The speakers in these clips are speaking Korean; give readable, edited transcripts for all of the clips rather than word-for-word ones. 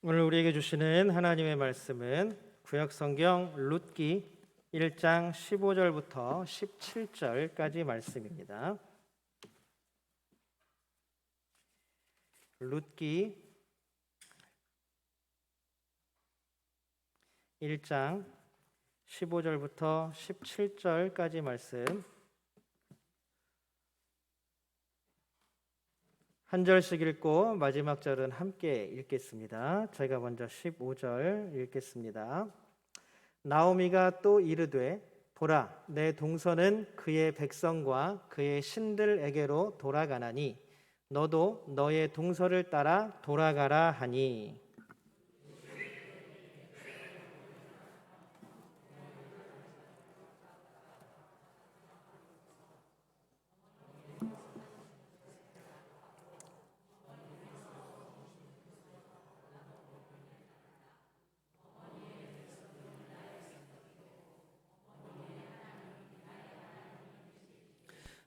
오늘 우리에게 주시는 하나님의 말씀은 구약성경 룻기 1장 15절부터 17절까지 말씀입니다. 룻기 1장 15절부터 17절까지 말씀 한 절씩 읽고 마지막 절은 함께 읽겠습니다. 제가 먼저 15절 읽겠습니다. 나오미가 또 이르되 보라, 내 동서는 그의 백성과 그의 신들에게로 돌아가나니 너도 너의 동서를 따라 돌아가라 하니.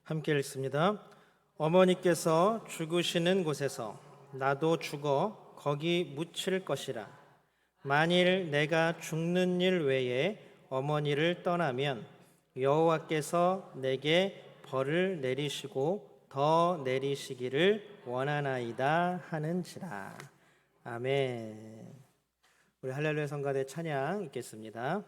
함께 읽습니다. 어머니께서 죽으시는 곳에서 나도 죽어 거기 묻힐 것이라. 만일 내가 죽는 일 외에 어머니를 떠나면 여호와께서 내게 벌을 내리시고 더 내리시기를 원하나이다 하는지라. 아멘. 우리 할렐루야 성가대 찬양 읽겠습니다.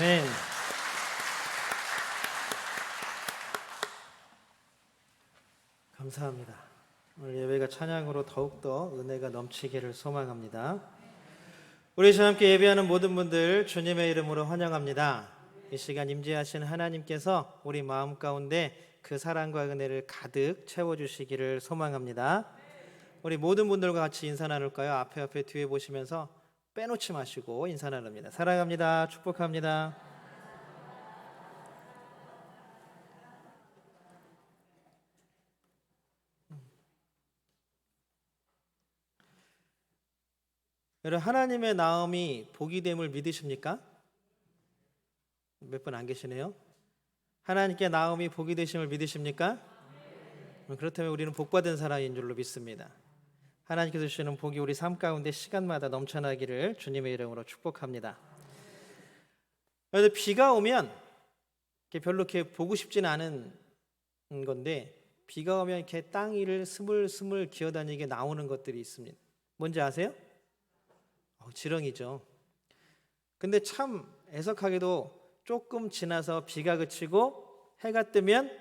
아멘. 감사합니다. 오늘 예배가 찬양으로 더욱더 은혜가 넘치기를 소망합니다. 우리 저 함께 예배하는 모든 분들 주님의 이름으로 환영합니다. 이 시간 임재하신 하나님께서 우리 마음 가운데 그 사랑과 은혜를 가득 채워주시기를 소망합니다. 우리 모든 분들과 같이 인사 나눌까요? 앞에 뒤에 보시면서 빼놓지 마시고 인사 나눕니다. 사랑합니다. 축복합니다. 여러분, 하나님의 나음이 복이 됨을 믿으십니까? 몇 분 안 계시네요. 하나님께 나음이 복이 되심을 믿으십니까? 그렇다면 우리는 복받은 사람인 줄로 믿습니다. 하나님께서 주시는 복이 우리 삶 가운데 시간마다 넘쳐나기를 주님의 이름으로 축복합니다. 그런데 비가 오면 별로 이렇게 보고 싶지는 않은 건데, 비가 오면 이렇게 땅 위를 스물스물 기어다니게 나오는 것들이 있습니다. 뭔지 아세요? 지렁이죠. 근데 참 애석하게도 조금 지나서 비가 그치고 해가 뜨면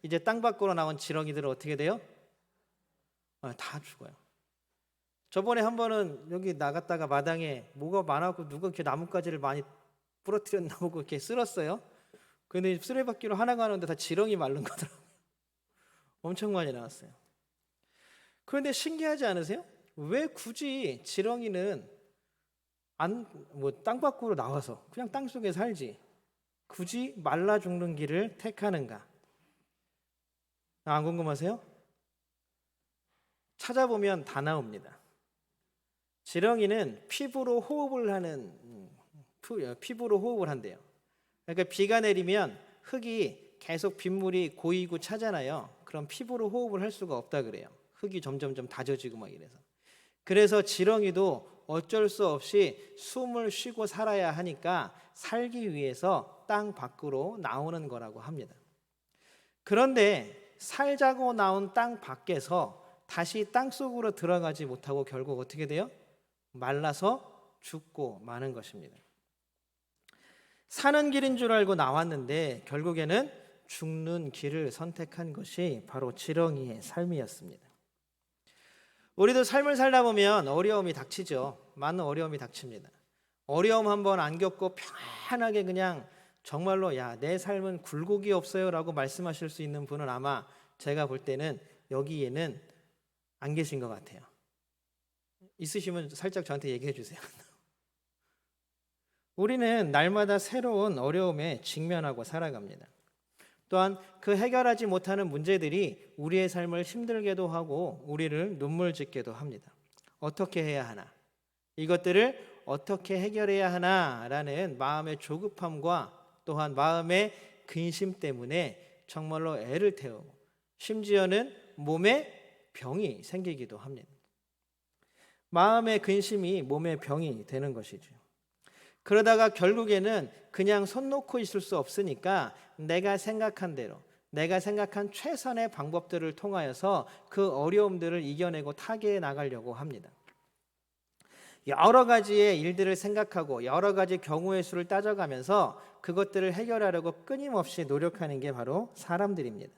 이제 땅 밖으로 나온 지렁이들은 어떻게 돼요? 다 죽어요. 저번에 한 번은 여기 나갔다가 마당에 뭐가 많아서 누가 이렇게 나뭇가지를 많이 부러뜨렸나 보고 이렇게 쓸었어요. 근데 쓰레받기로 하나 가는데 다 지렁이 마른 거더라고요. 엄청 많이 나왔어요. 그런데 신기하지 않으세요? 왜 굳이 지렁이는 땅 밖으로 나와서 그냥 땅 속에 살지 굳이 말라 죽는 길을 택하는가? 안 궁금하세요? 찾아보면 다 나옵니다. 지렁이는 피부로 호흡을 한대요. 그러니까 비가 내리면 흙이 계속 빗물이 고이고 차잖아요. 그럼 피부로 호흡을 할 수가 없다 그래요. 흙이 점점점 다져지고 막 이래서. 그래서 지렁이도 어쩔 수 없이 숨을 쉬고 살아야 하니까 살기 위해서 땅 밖으로 나오는 거라고 합니다. 그런데 살자고 나온 땅 밖에서 다시 땅 속으로 들어가지 못하고 결국 어떻게 돼요? 말라서 죽고 마는 것입니다. 사는 길인 줄 알고 나왔는데 결국에는 죽는 길을 선택한 것이 바로 지렁이의 삶이었습니다. 우리도 삶을 살다 보면 어려움이 닥치죠. 많은 어려움이 닥칩니다. 어려움 한번 안 겪고 편안하게 그냥 정말로 내 삶은 굴곡이 없어요 라고 말씀하실 수 있는 분은 아마 제가 볼 때는 여기에는 안 계신 것 같아요. 있으시면 살짝 저한테 얘기해 주세요. 우리는 날마다 새로운 어려움에 직면하고 살아갑니다. 또한 그 해결하지 못하는 문제들이 우리의 삶을 힘들게도 하고 우리를 눈물 짓게도 합니다. 어떻게 해야 하나? 이것들을 어떻게 해결해야 하나라는 마음의 조급함과 또한 마음의 근심 때문에 정말로 애를 태우고 심지어는 몸에 병이 생기기도 합니다. 마음의 근심이 몸의 병이 되는 것이죠. 그러다가 결국에는 그냥 손 놓고 있을 수 없으니까 내가 생각한 대로, 내가 생각한 최선의 방법들을 통하여서 그 어려움들을 이겨내고 타개해 나가려고 합니다. 여러 가지의 일들을 생각하고 여러 가지 경우의 수를 따져가면서 그것들을 해결하려고 끊임없이 노력하는 게 바로 사람들입니다.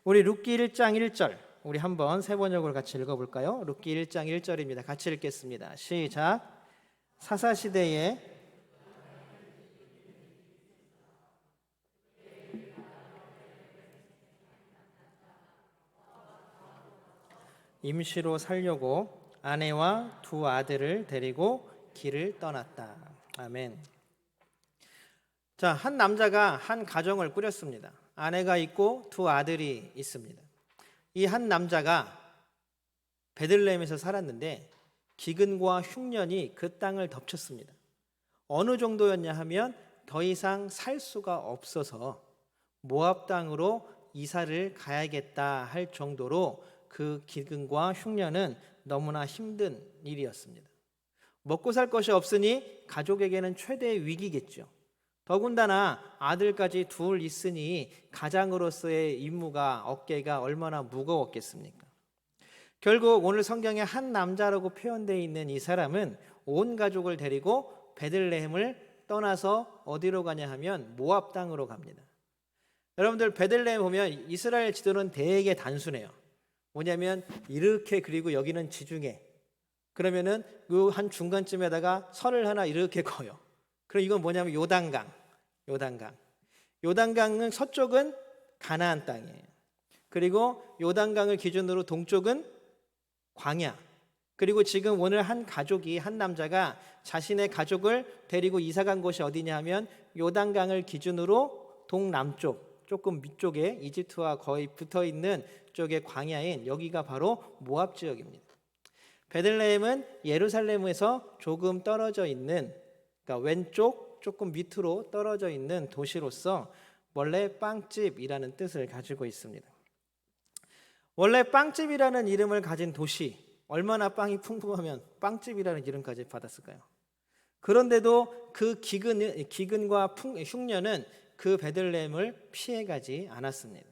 우리 룻기 1장 1절 우리 한번 세 번역으로 같이 읽어볼까요? 룻기 1장 1절입니다. 같이 읽겠습니다. 시작. 사사시대에 임시로 살려고 아내와 두 아들을 데리고 길을 떠났다. 아멘. 자, 한 남자가 한 가정을 꾸렸습니다. 아내가 있고 두 아들이 있습니다. 이 한 남자가 베들레헴에서 살았는데 기근과 흉년이 그 땅을 덮쳤습니다. 어느 정도였냐 하면 더 이상 살 수가 없어서 모압 땅으로 이사를 가야겠다 할 정도로 그 기근과 흉년은 너무나 힘든 일이었습니다. 먹고 살 것이 없으니 가족에게는 최대의 위기겠죠. 더군다나 아들까지 둘 있으니 가장으로서의 임무가 어깨가 얼마나 무거웠겠습니까? 결국 오늘 성경에 한 남자라고 표현되어 있는 이 사람은 온 가족을 데리고 베들레헴을 떠나서 어디로 가냐 하면 모압 땅으로 갑니다. 여러분들 베들레헴 보면 이스라엘 지도는 되게 단순해요. 뭐냐면 이렇게 그리고 여기는 지중해. 그러면은 그 한 중간쯤에다가 선을 하나 이렇게 그어요. 그럼 이건 뭐냐면 요단강. 요단강은 서쪽은 가나안 땅이에요. 그리고 요단강을 기준으로 동쪽은 광야. 그리고 지금 오늘 한 가족이 한 남자가 자신의 가족을 데리고 이사 간 곳이 어디냐 하면 요단강을 기준으로 동남쪽 조금 밑쪽에 이집트와 거의 붙어 있는 쪽의 광야인 여기가 바로 모압 지역입니다. 베들레헴은 예루살렘에서 조금 떨어져 있는, 그러니까 왼쪽 조금 밑으로 떨어져 있는 도시로서 원래 빵집이라는 뜻을 가지고 있습니다. 원래 빵집이라는 이름을 가진 도시, 얼마나 빵이 풍부하면 빵집이라는 이름까지 받았을까요? 그런데도 그 기근과 흉년은 그 베들레헴을 피해가지 않았습니다.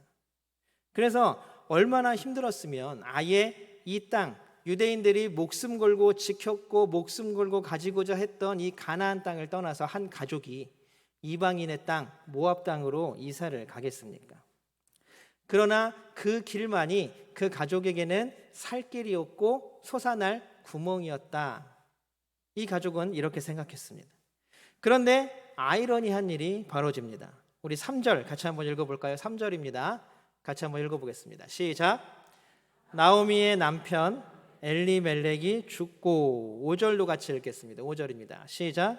그래서 얼마나 힘들었으면 아예 이 땅, 유대인들이 목숨 걸고 지켰고 목숨 걸고 가지고자 했던 이 가나안 땅을 떠나서 한 가족이 이방인의 땅, 모압 땅으로 이사를 가겠습니까? 그러나 그 길만이 그 가족에게는 살 길이었고 솟아날 구멍이었다. 이 가족은 이렇게 생각했습니다. 그런데 아이러니한 일이 벌어집니다. 우리 3절 같이 한번 읽어볼까요? 3절입니다. 같이 한번 읽어보겠습니다. 시작. 나오미의 남편 엘리멜렉이 죽고, 5절도 같이 읽겠습니다. 5절입니다. 시작.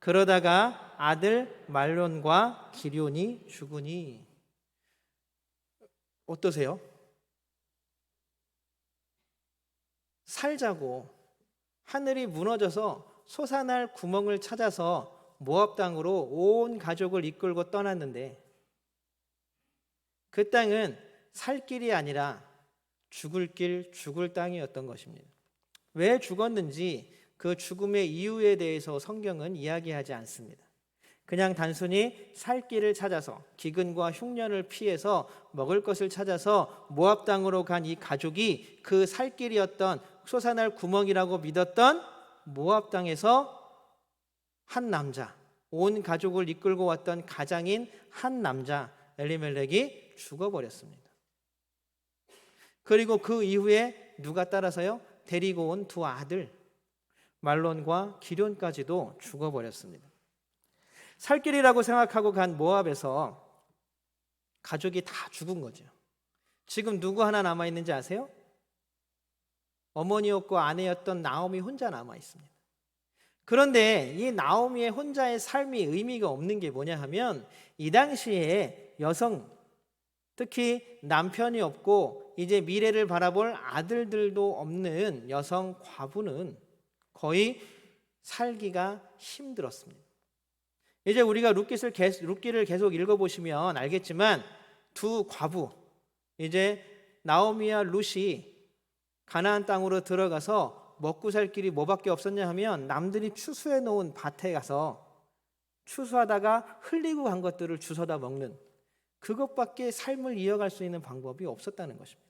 그러다가 아들 말론과 기럐이 죽으니. 어떠세요? 살자고 하늘이 무너져서 솟아날 구멍을 찾아서 모압 땅으로 온 가족을 이끌고 떠났는데 그 땅은 살 길이 아니라 죽을 길, 죽을 땅이었던 것입니다. 왜 죽었는지 그 죽음의 이유에 대해서 성경은 이야기하지 않습니다. 그냥 단순히 살 길을 찾아서 기근과 흉년을 피해서 먹을 것을 찾아서 모압 땅으로 간 이 가족이 그 살 길이었던 솟아날 구멍이라고 믿었던 모압 땅에서 한 남자, 온 가족을 이끌고 왔던 가장인 한 남자 엘리멜렉이 죽어버렸습니다. 그리고 그 이후에 누가 따라서요? 데리고 온 두 아들 말론과 기럐까지도 죽어버렸습니다. 살 길이라고 생각하고 간 모압에서 가족이 다 죽은 거죠. 지금 누구 하나 남아있는지 아세요? 어머니였고 아내였던 나오미 혼자 남아있습니다. 그런데 이 나오미의 혼자의 삶이 의미가 없는 게 뭐냐 하면 이 당시에 여성, 특히 남편이 없고 이제 미래를 바라볼 아들들도 없는 여성 과부는 거의 살기가 힘들었습니다. 이제 우리가 룻기를 계속 읽어보시면 알겠지만 두 과부, 이제 나오미와 룻이 가나안 땅으로 들어가서 먹고 살 길이 뭐밖에 없었냐 하면 남들이 추수해 놓은 밭에 가서 추수하다가 흘리고 간 것들을 주워다 먹는, 그것밖에 삶을 이어갈 수 있는 방법이 없었다는 것입니다.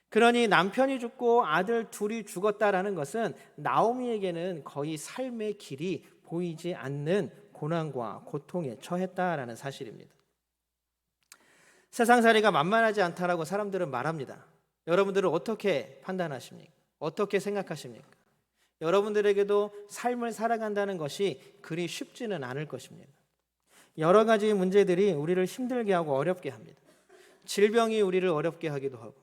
그러니 남편이 죽고 아들 둘이 죽었다라는 것은 나오미에게는 거의 삶의 길이 보이지 않는 고난과 고통에 처했다라는 사실입니다. 세상살이가 만만하지 않다라고 사람들은 말합니다. 여러분들은 어떻게 판단하십니까? 어떻게 생각하십니까? 여러분들에게도 삶을 살아간다는 것이 그리 쉽지는 않을 것입니다. 여러 가지 문제들이 우리를 힘들게 하고 어렵게 합니다. 질병이 우리를 어렵게 하기도 하고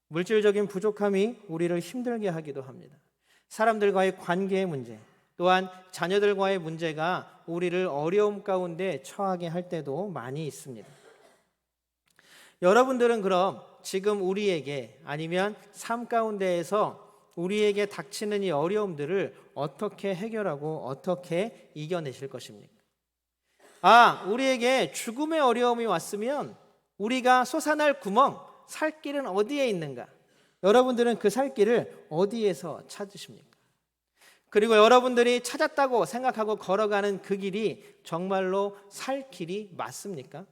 물질적인 부족함이 우리를 힘들게 하기도 합니다. 사람들과의 관계의 문제, 또한 자녀들과의 문제가 우리를 어려움 가운데 처하게 할 때도 많이 있습니다. 여러분들은 그럼 지금 우리에게 아니면 삶 가운데에서 우리에게 닥치는 이 어려움들을 어떻게 해결하고 어떻게 이겨내실 것입니까? 우리에게 죽음의 어려움이 왔으면 우리가 솟아날 구멍, 살 길은 어디에 있는가? 여러분들은 그 살 길을 어디에서 찾으십니까? 그리고 여러분들이 찾았다고 생각하고 걸어가는 그 길이 정말로 살 길이 맞습니까?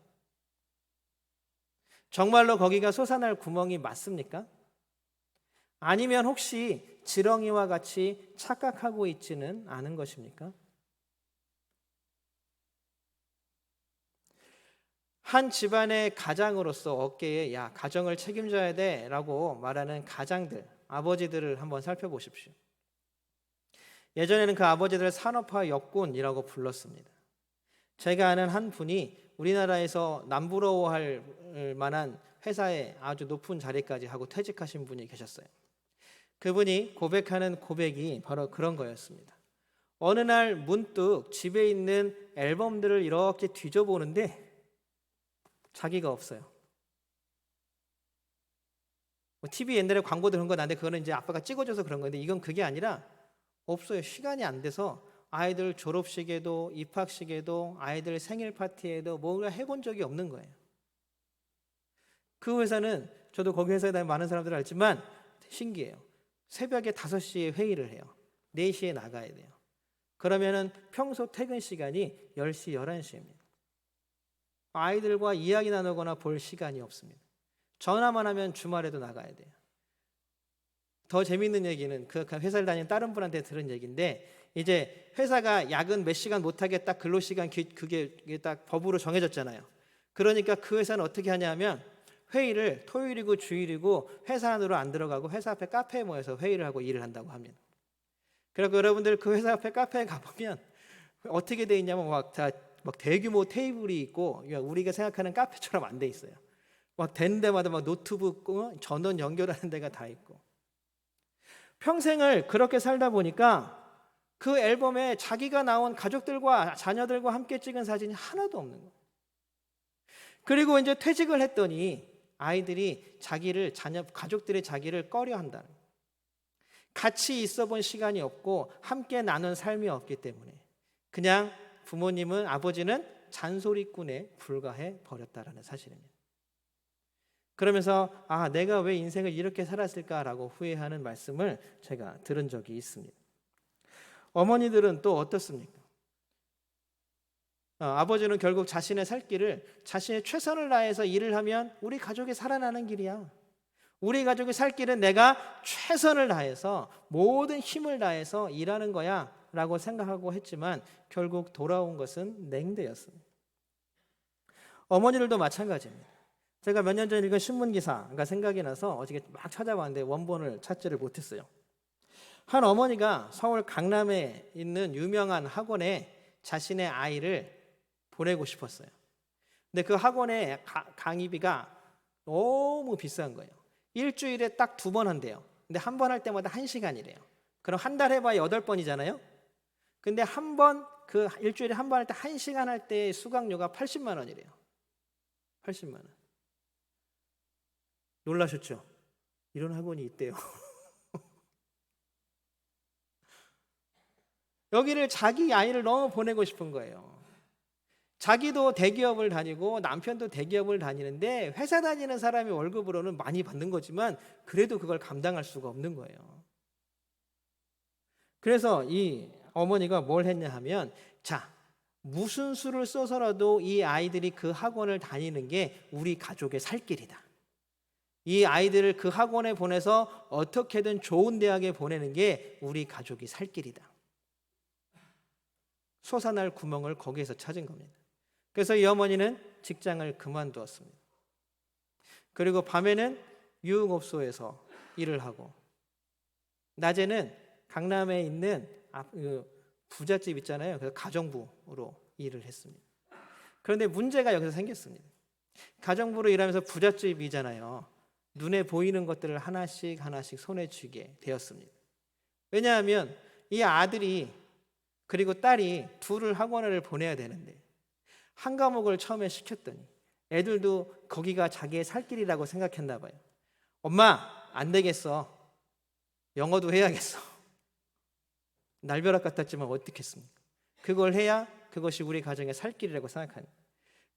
정말로 거기가 솟아날 구멍이 맞습니까? 아니면 혹시 지렁이와 같이 착각하고 있지는 않은 것입니까? 한 집안의 가장으로서 어깨에 가정을 책임져야 돼 라고 말하는 가장들, 아버지들을 한번 살펴보십시오. 예전에는 그 아버지들을 산업화 역군이라고 불렀습니다. 제가 아는 한 분이 우리나라에서 남부러워할 만한 회사에 아주 높은 자리까지 하고 퇴직하신 분이 계셨어요. 그분이 고백하는 고백이 바로 그런 거였습니다. 어느 날 문득 집에 있는 앨범들을 이렇게 뒤져보는데 자기가 없어요. 뭐 TV 옛날에 광고들 그런 거 나는데 그거는 이제 아빠가 찍어줘서 그런 건데 이건 그게 아니라 없어요. 시간이 안 돼서 아이들 졸업식에도 입학식에도 아이들 생일 파티에도 뭔가 해본 적이 없는 거예요. 그 회사는 저도 거기 회사에 다니는 많은 사람들 알지만 신기해요. 새벽에 5시에 회의를 해요. 4시에 나가야 돼요. 그러면은 평소 퇴근 시간이 10시, 11시입니다. 아이들과 이야기 나누거나 볼 시간이 없습니다. 전화만 하면 주말에도 나가야 돼요. 더 재밌는 얘기는 그 회사를 다니는 다른 분한테 들은 얘기인데 이제 회사가 야근 몇 시간 못하게 딱 근로시간 그게 딱 법으로 정해졌잖아요. 그러니까 그 회사는 어떻게 하냐면 회의를 토요일이고 주일이고 회사 안으로 안 들어가고 회사 앞에 카페에 모여서 회의를 하고 일을 한다고 합니다. 그리고 여러분들 그 회사 앞에 카페에 가보면 어떻게 돼 있냐면 막 대규모 테이블이 있고 우리가 생각하는 카페처럼 안 돼 있어요. 막 된 데마다 막 노트북 전원 연결하는 데가 다 있고 평생을 그렇게 살다 보니까 그 앨범에 자기가 나온 가족들과 자녀들과 함께 찍은 사진이 하나도 없는 거예요. 그리고 이제 퇴직을 했더니 아이들이 가족들의 자기를 꺼려한다는 거예요. 같이 있어 본 시간이 없고 함께 나눈 삶이 없기 때문에 그냥 아버지는 잔소리꾼에 불과해 버렸다라는 사실입니다. 그러면서 내가 왜 인생을 이렇게 살았을까라고 후회하는 말씀을 제가 들은 적이 있습니다. 어머니들은 또 어떻습니까? 아버지는 결국 자신의 살 길을 자신의 최선을 다해서 일을 하면 우리 가족이 살아나는 길이야. 우리 가족이 살 길은 내가 최선을 다해서 모든 힘을 다해서 일하는 거야 라고 생각하고 했지만 결국 돌아온 것은 냉대였습니다. 어머니들도 마찬가지입니다. 제가 몇 년 전에 읽은 신문기사가 생각이 나서 어저께 막 찾아봤는데 원본을 찾지를 못했어요. 한 어머니가 서울 강남에 있는 유명한 학원에 자신의 아이를 보내고 싶었어요. 근데 그 학원의 강의비가 너무 비싼 거예요. 일주일에 딱 2번 한대요. 근데 한 번 할 때마다 1시간이래요. 그럼 한 달 해봐야 8번이잖아요. 근데 일주일에 한 번 할 때 1시간 할 때 수강료가 80만 원이래요. 80만 원. 놀라셨죠? 이런 학원이 있대요. 여기를 자기 아이를 너무 보내고 싶은 거예요. 자기도 대기업을 다니고 남편도 대기업을 다니는데 회사 다니는 사람이 월급으로는 많이 받는 거지만 그래도 그걸 감당할 수가 없는 거예요. 그래서 이 어머니가 뭘 했냐 하면 무슨 수를 써서라도 이 아이들이 그 학원을 다니는 게 우리 가족의 살 길이다. 이 아이들을 그 학원에 보내서 어떻게든 좋은 대학에 보내는 게 우리 가족이 살 길이다. 솟아날 구멍을 거기에서 찾은 겁니다. 그래서 이 어머니는 직장을 그만두었습니다. 그리고 밤에는 유흥업소에서 일을 하고 낮에는 강남에 있는 부잣집 있잖아요. 그래서 가정부로 일을 했습니다. 그런데 문제가 여기서 생겼습니다. 가정부로 일하면서 부잣집이잖아요. 눈에 보이는 것들을 하나씩 손에 쥐게 되었습니다. 왜냐하면 이 아들이 그리고 딸이 둘을 학원을 보내야 되는데 한 과목을 처음에 시켰더니 애들도 거기가 자기의 살 길이라고 생각했나 봐요. 엄마, 안 되겠어. 영어도 해야겠어. 날벼락 같았지만 어떻겠습니까? 그걸 해야 그것이 우리 가정의 살 길이라고 생각하는.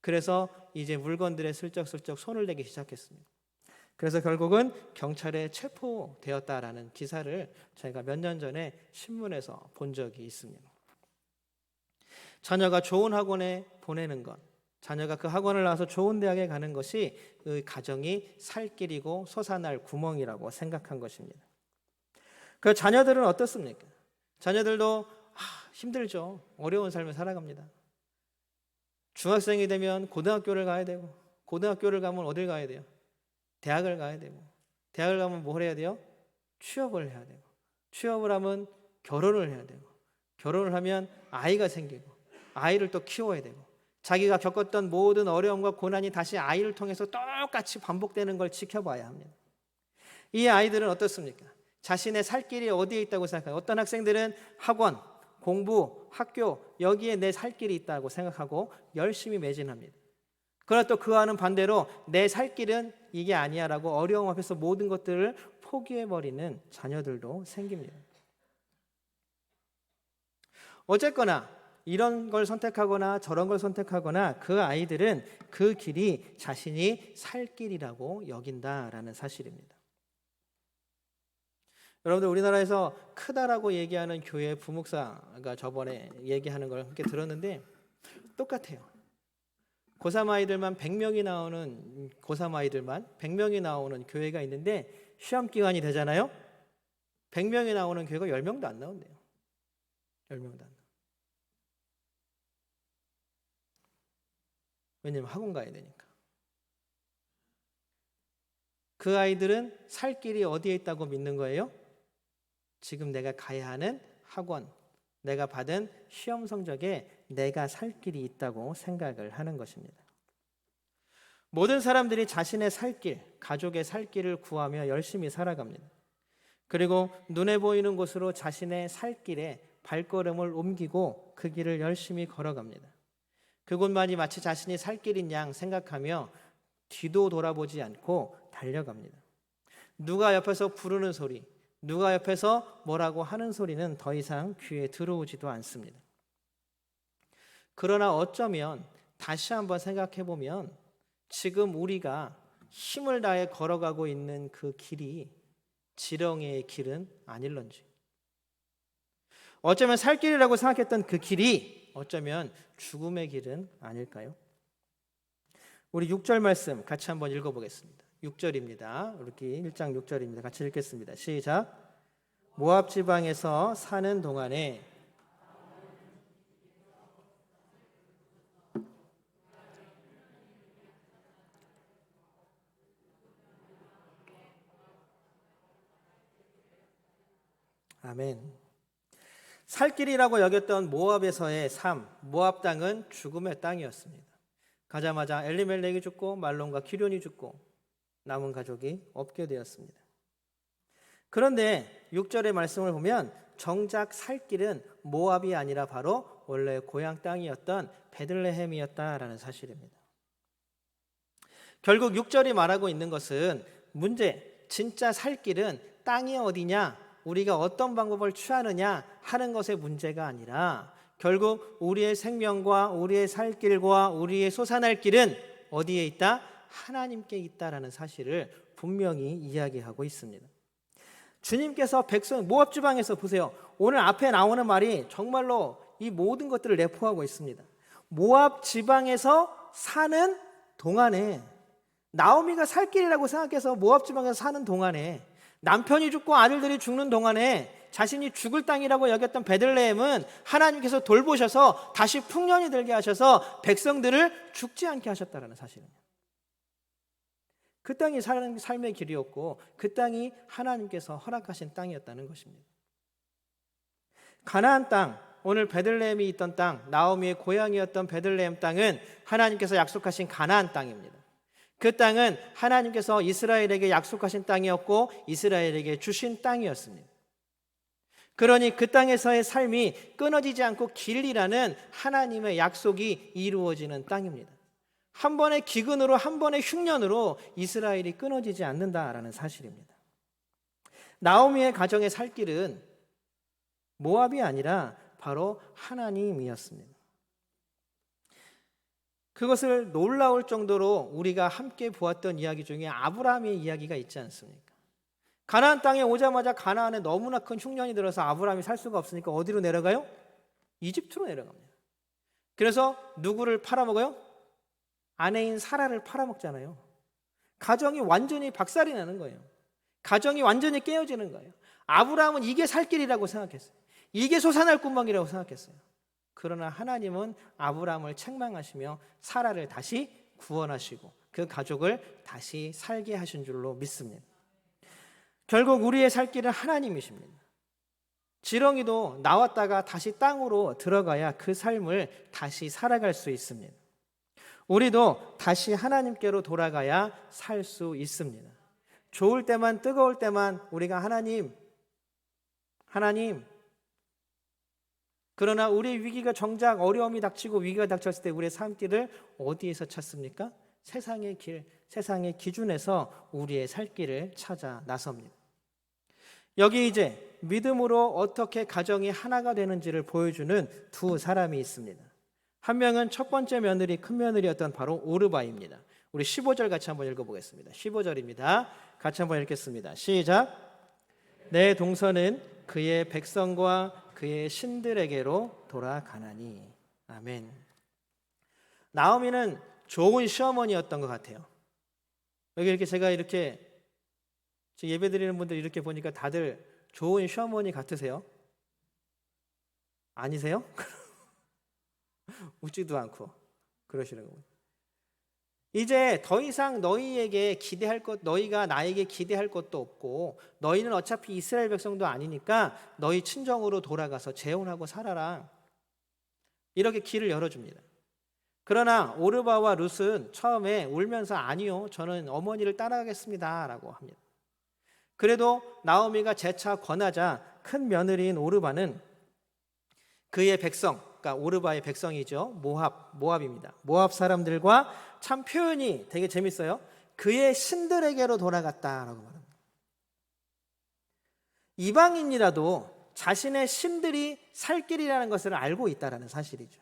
그래서 이제 물건들에 슬쩍슬쩍 손을 대기 시작했습니다. 그래서 결국은 경찰에 체포되었다라는 기사를 제가 몇 년 전에 신문에서 본 적이 있습니다. 자녀가 좋은 학원에 보내는 것, 자녀가 그 학원을 나와서 좋은 대학에 가는 것이 그 가정이 살 길이고 솟아날 구멍이라고 생각한 것입니다. 그 자녀들은 어떻습니까? 자녀들도 힘들죠. 어려운 삶을 살아갑니다. 중학생이 되면 고등학교를 가야 되고 고등학교를 가면 어딜 가야 돼요? 대학을 가야 되고 대학을 가면 뭘 해야 돼요? 취업을 해야 되고 취업을 하면 결혼을 해야 되고 결혼을 하면 아이가 생기고 아이를 또 키워야 되고 자기가 겪었던 모든 어려움과 고난이 다시 아이를 통해서 똑같이 반복되는 걸 지켜봐야 합니다. 이 아이들은 어떻습니까? 자신의 살 길이 어디에 있다고 생각해요? 어떤 학생들은 학원, 공부, 학교 여기에 내 살 길이 있다고 생각하고 열심히 매진합니다. 그러나 또 그와는 반대로 내 살 길은 이게 아니야라고 어려움 앞에서 모든 것들을 포기해버리는 자녀들도 생깁니다. 어쨌거나 이런 걸 선택하거나 저런 걸 선택하거나 그 아이들은 그 길이 자신이 살 길이라고 여긴다라는 사실입니다. 여러분들, 우리나라에서 크다라고 얘기하는 교회 부목사가 저번에 얘기하는 걸 함께 들었는데 똑같아요. 고3 아이들만 100명이 나오는 고3 아이들만 100명이 나오는 교회가 있는데 시험 기간이 되잖아요. 100명이 나오는 교회가 10명도 안 나온대요. 10명도 안 나와요. 왜냐면 학원 가야 되니까. 그 아이들은 살 길이 어디에 있다고 믿는 거예요? 지금 내가 가야 하는 학원, 내가 받은 시험 성적에 내가 살 길이 있다고 생각을 하는 것입니다. 모든 사람들이 자신의 살 길, 가족의 살 길을 구하며 열심히 살아갑니다. 그리고 눈에 보이는 곳으로 자신의 살 길에 발걸음을 옮기고 그 길을 열심히 걸어갑니다. 그곳만이 마치 자신이 살 길인 양 생각하며 뒤도 돌아보지 않고 달려갑니다. 누가 옆에서 부르는 소리, 누가 옆에서 뭐라고 하는 소리는 더 이상 귀에 들어오지도 않습니다. 그러나 어쩌면 다시 한번 생각해 보면 지금 우리가 힘을 다해 걸어가고 있는 그 길이 지렁이의 길은 아닐런지, 어쩌면 살 길이라고 생각했던 그 길이 어쩌면 죽음의 길은 아닐까요? 우리 6절 말씀 같이 한번 읽어보겠습니다. 6절입니다. 우리 1장 6절입니다. 같이 읽겠습니다. 시작. 모압 지방에서 사는 동안에 아멘. 살 길이라고 여겼던 모압에서의 삶, 모압 땅은 죽음의 땅이었습니다. 가자마자 엘리멜렉이 죽고 말론과 기럐이 죽고 남은 가족이 없게 되었습니다. 그런데 6절의 말씀을 보면 정작 살 길은 모압이 아니라 바로 원래 고향 땅이었던 베들레헴이었다라는 사실입니다. 결국 6절이 말하고 있는 것은 진짜 살 길은 땅이 어디냐, 우리가 어떤 방법을 취하느냐 하는 것의 문제가 아니라 결국 우리의 생명과 우리의 살 길과 우리의 솟아날 길은 어디에 있다? 하나님께 있다라는 사실을 분명히 이야기하고 있습니다. 주님께서 모압 지방에서 보세요. 오늘 앞에 나오는 말이 정말로 이 모든 것들을 내포하고 있습니다. 모압 지방에서 사는 동안에, 나오미가 살 길이라고 생각해서 모압 지방에서 사는 동안에, 남편이 죽고 아들들이 죽는 동안에 자신이 죽을 땅이라고 여겼던 베들레헴은 하나님께서 돌보셔서 다시 풍년이 들게 하셔서 백성들을 죽지 않게 하셨다는 사실입니다. 그 땅이 삶의 길이었고 그 땅이 하나님께서 허락하신 땅이었다는 것입니다. 가나안 땅, 오늘 베들레헴이 있던 땅, 나오미의 고향이었던 베들레헴 땅은 하나님께서 약속하신 가나안 땅입니다. 그 땅은 하나님께서 이스라엘에게 약속하신 땅이었고 이스라엘에게 주신 땅이었습니다. 그러니 그 땅에서의 삶이 끊어지지 않고 길이라는 하나님의 약속이 이루어지는 땅입니다. 한 번의 기근으로, 한 번의 흉년으로 이스라엘이 끊어지지 않는다라는 사실입니다. 나오미의 가정의 살 길은 모압이 아니라 바로 하나님이었습니다. 그것을 놀라울 정도로 우리가 함께 보았던 이야기 중에 아브라함의 이야기가 있지 않습니까? 가나안 땅에 오자마자 가나안에 너무나 큰 흉년이 들어서 아브라함이 살 수가 없으니까 어디로 내려가요? 이집트로 내려갑니다. 그래서 누구를 팔아먹어요? 아내인 사라를 팔아먹잖아요. 가정이 완전히 박살이 나는 거예요. 가정이 완전히 깨어지는 거예요. 아브라함은 이게 살 길이라고 생각했어요. 이게 솟아날 구멍이라고 생각했어요. 그러나 하나님은 아브라함을 책망하시며 사라를 다시 구원하시고 그 가족을 다시 살게 하신 줄로 믿습니다. 결국 우리의 살 길은 하나님이십니다. 지렁이도 나왔다가 다시 땅으로 들어가야 그 삶을 다시 살아갈 수 있습니다. 우리도 다시 하나님께로 돌아가야 살 수 있습니다. 좋을 때만, 뜨거울 때만 우리가 하나님 그러나 우리의 위기가 정작 어려움이 닥치고 위기가 닥쳤을 때 우리의 삶길을 어디에서 찾습니까? 세상의 길, 세상의 기준에서 우리의 살 길을 찾아 나섭니다. 여기 이제 믿음으로 어떻게 가정이 하나가 되는지를 보여주는 두 사람이 있습니다. 한 명은 첫 번째 며느리, 큰 며느리였던 바로 오르바입니다. 우리 15절 같이 한번 읽어보겠습니다. 15절입니다. 같이 한번 읽겠습니다. 시작. 내 동서는 그의 백성과 그의 신들에게로 돌아가나니. 아멘. 나오미는 좋은 시어머니였던 것 같아요. 여기 이렇게 제가 이렇게 예배 드리는 분들 이렇게 보니까 다들 좋은 시어머니 같으세요? 아니세요? 웃지도 않고 그러시는 거예요. 이제 더 이상 너희에게 기대할 것, 너희가 나에게 기대할 것도 없고 너희는 어차피 이스라엘 백성도 아니니까 너희 친정으로 돌아가서 재혼하고 살아라. 이렇게 길을 열어줍니다. 그러나 오르바와 룻은 처음에 울면서 아니요, 저는 어머니를 따라가겠습니다 라고 합니다. 그래도 나오미가 재차 권하자 큰 며느리인 오르바는 그의 백성, 그러니까 오르바의 백성이죠. 모압입니다. 모압 사람들과 참 표현이 되게 재밌어요. 그의 신들에게로 돌아갔다라고 말합니다. 이방인이라도 자신의 신들이 살 길이라는 것을 알고 있다라는 사실이죠.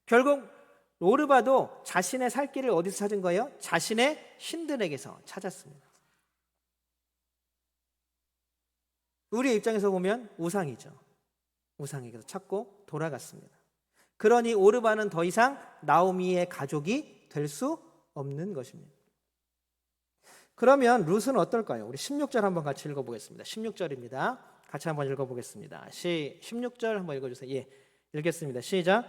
결국 오르바도 자신의 살 길을 어디서 찾은 거예요? 자신의 신들에게서 찾았습니다. 우리의 입장에서 보면 우상이죠. 우상에게서 찾고 돌아갔습니다. 그러니 오르바는 더 이상 나오미의 가족이 될 수 없는 것입니다. 그러면 룻은 어떨까요? 우리 16절 한번 같이 읽어보겠습니다. 16절입니다. 같이 한번 읽어보겠습니다. 16절 한번 읽어주세요. 예, 읽겠습니다. 시작.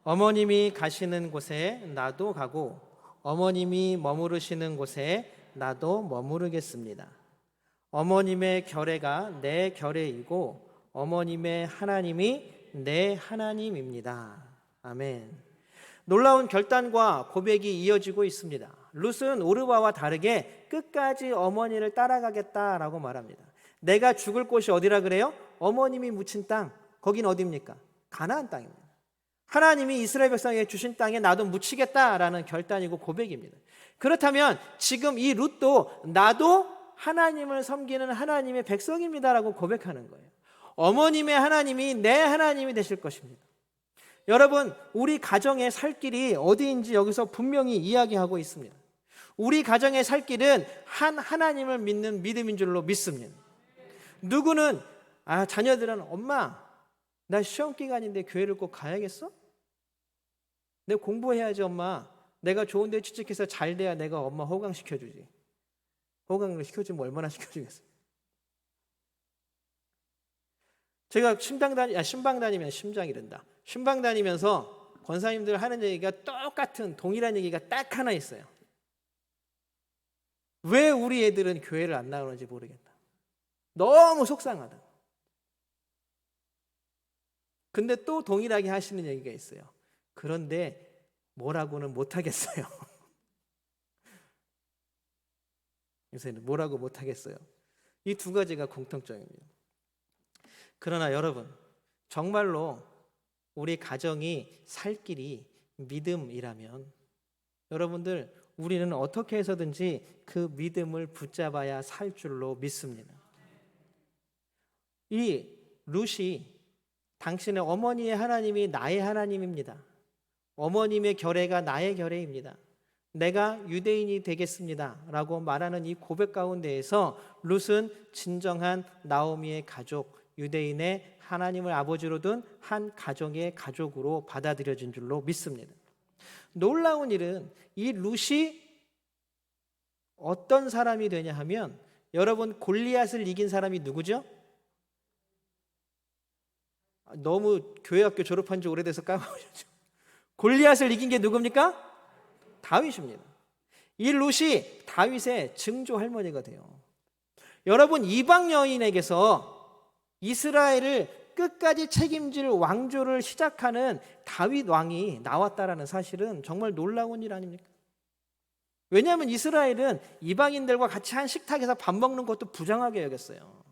어머님이 가시는 곳에 나도 가고 어머님이 머무르시는 곳에 나도 머무르겠습니다. 어머님의 결례가 내 결례이고 어머님의 하나님이 내 하나님입니다. 아멘. 놀라운 결단과 고백이 이어지고 있습니다. 룻은 오르바와 다르게 끝까지 어머니를 따라가겠다라고 말합니다. 내가 죽을 곳이 어디라 그래요? 어머님이 묻힌 땅. 거긴 어디입니까? 가나안 땅입니다. 하나님이 이스라엘 백성에게 주신 땅에 나도 묻히겠다라는 결단이고 고백입니다. 그렇다면 지금 이 룻도 나도 하나님을 섬기는 하나님의 백성입니다라고 고백하는 거예요. 어머님의 하나님이 내 하나님이 되실 것입니다. 여러분, 우리 가정의 살 길이 어디인지 여기서 분명히 이야기하고 있습니다. 우리 가정의 살 길은 한 하나님을 믿는 믿음인 줄로 믿습니다. 누구는 자녀들은 엄마, 나 시험 기간인데 교회를 꼭 가야겠어? 내가 공부해야지 엄마. 내가 좋은 데 취직해서 잘 돼야 내가 엄마 호강시켜주지. 호강을 시켜주면 얼마나 시켜주겠어요? 제가 신방 다니면 신방 다니면서 권사님들 하는 얘기가 똑같은 동일한 얘기가 딱 하나 있어요. 왜 우리 애들은 교회를 안 나오는지 모르겠다. 너무 속상하다. 근데 또 동일하게 하시는 얘기가 있어요. 그런데 뭐라고는 못하겠어요. 요새는 뭐라고 못하겠어요. 이 두 가지가 공통점입니다. 그러나 여러분, 정말로 우리 가정이 살 길이 믿음이라면 여러분들, 우리는 어떻게 해서든지 그 믿음을 붙잡아야 살 줄로 믿습니다. 이 룻이 당신의 어머니의 하나님이 나의 하나님입니다. 어머님의 결례가 나의 결례입니다. 내가 유대인이 되겠습니다 라고 말하는 이 고백 가운데에서 룻은 진정한 나오미의 가족, 유대인의 하나님을 아버지로 둔 한 가정의 가족으로 받아들여진 줄로 믿습니다. 놀라운 일은 이 룻이 어떤 사람이 되냐 하면, 여러분, 골리앗을 이긴 사람이 누구죠? 너무 교회학교 졸업한 지 오래돼서 까먹으셨죠. 골리앗을 이긴 게 누굽니까? 다윗입니다. 이 룻이 다윗의 증조 할머니가 돼요. 여러분, 이방 여인에게서 이스라엘을 끝까지 책임질 왕조를 시작하는 다윗 왕이 나왔다라는 사실은 정말 놀라운 일 아닙니까? 왜냐하면 이스라엘은 이방인들과 같이 한 식탁에서 밥 먹는 것도 부정하게 여겼어요.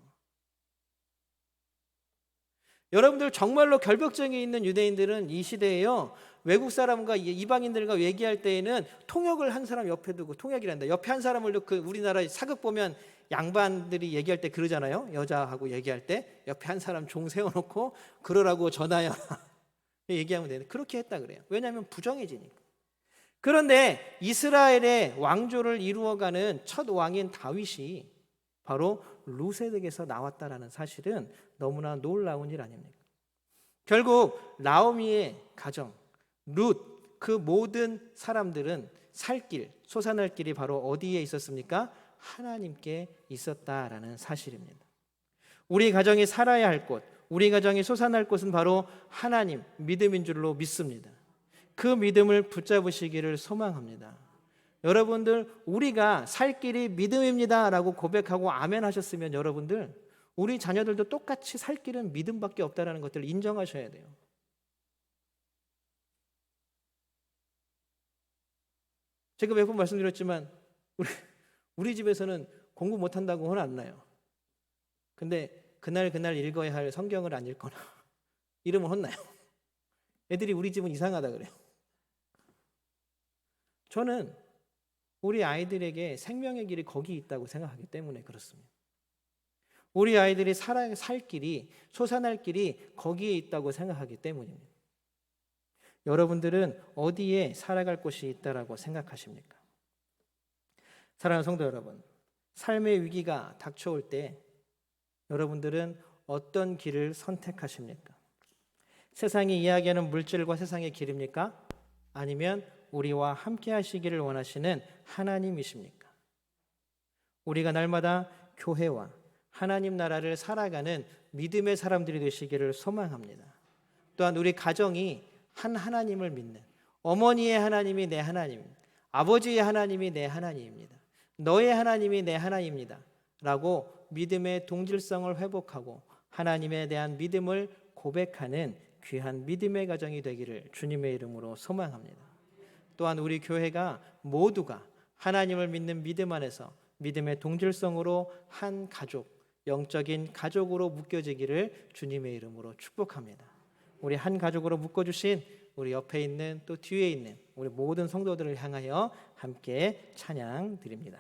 여러분들 정말로 결벽증이 있는 유대인들은 이 시대에요, 외국 사람과 이방인들과 얘기할 때에는 통역을 한 사람 옆에 두고, 통역이란다, 옆에 한 사람을 두고, 우리나라 사극 보면 양반들이 얘기할 때 그러잖아요. 여자하고 얘기할 때 옆에 한 사람 종 세워놓고 그러라고 전하여 얘기하면 되는데, 그렇게 했다 그래요. 왜냐하면 부정해지니까. 그런데 이스라엘의 왕조를 이루어가는 첫 왕인 다윗이 바로 루세덱에서 나왔다라는 사실은 너무나 놀라운 일 아닙니까? 결국 나오미의 가정, 룻, 그 모든 사람들은 살 길, 솟아날 길이 바로 어디에 있었습니까? 하나님께 있었다라는 사실입니다. 우리 가정이 살아야 할 곳, 우리 가정이 솟아날 곳은 바로 하나님, 믿음인 줄로 믿습니다. 그 믿음을 붙잡으시기를 소망합니다. 여러분들, 우리가 살 길이 믿음입니다 라고 고백하고 아멘 하셨으면, 여러분들, 우리 자녀들도 똑같이 살 길은 믿음밖에 없다는 것들을 인정하셔야 돼요. 제가 몇 번 말씀드렸지만 우리 집에서는 공부 못한다고 혼 안 나요. 근데 그날 읽어야 할 성경을 안 읽거나 이러면 혼나요. 애들이 우리 집은 이상하다 그래요. 저는 우리 아이들에게 생명의 길이 거기 있다고 생각하기 때문에 그렇습니다. 우리 아이들이 살 길이, 솟아날 길이 거기에 있다고 생각하기 때문입니다. 여러분들은 어디에 살아갈 곳이 있다라고 생각하십니까? 사랑하는 성도 여러분, 삶의 위기가 닥쳐올 때 여러분들은 어떤 길을 선택하십니까? 세상이 이야기하는 물질과 세상의 길입니까? 아니면 우리와 함께 하시기를 원하시는 하나님이십니까? 우리가 날마다 교회와 하나님 나라를 살아가는 믿음의 사람들이 되시기를 소망합니다. 또한 우리 가정이 한 하나님을 믿는, 어머니의 하나님이 내 하나님, 아버지의 하나님이 내 하나님입니다, 너의 하나님이 내 하나님입니다 라고 믿음의 동질성을 회복하고 하나님에 대한 믿음을 고백하는 귀한 믿음의 가정이 되기를 주님의 이름으로 소망합니다. 또한 우리 교회가 모두가 하나님을 믿는 믿음 안에서 믿음의 동질성으로 한 가족, 영적인 가족으로 묶여지기를 주님의 이름으로 축복합니다. 우리 한 가족으로 묶어주신 우리 옆에 있는, 또 뒤에 있는 우리 모든 성도들을 향하여 함께 찬양 드립니다.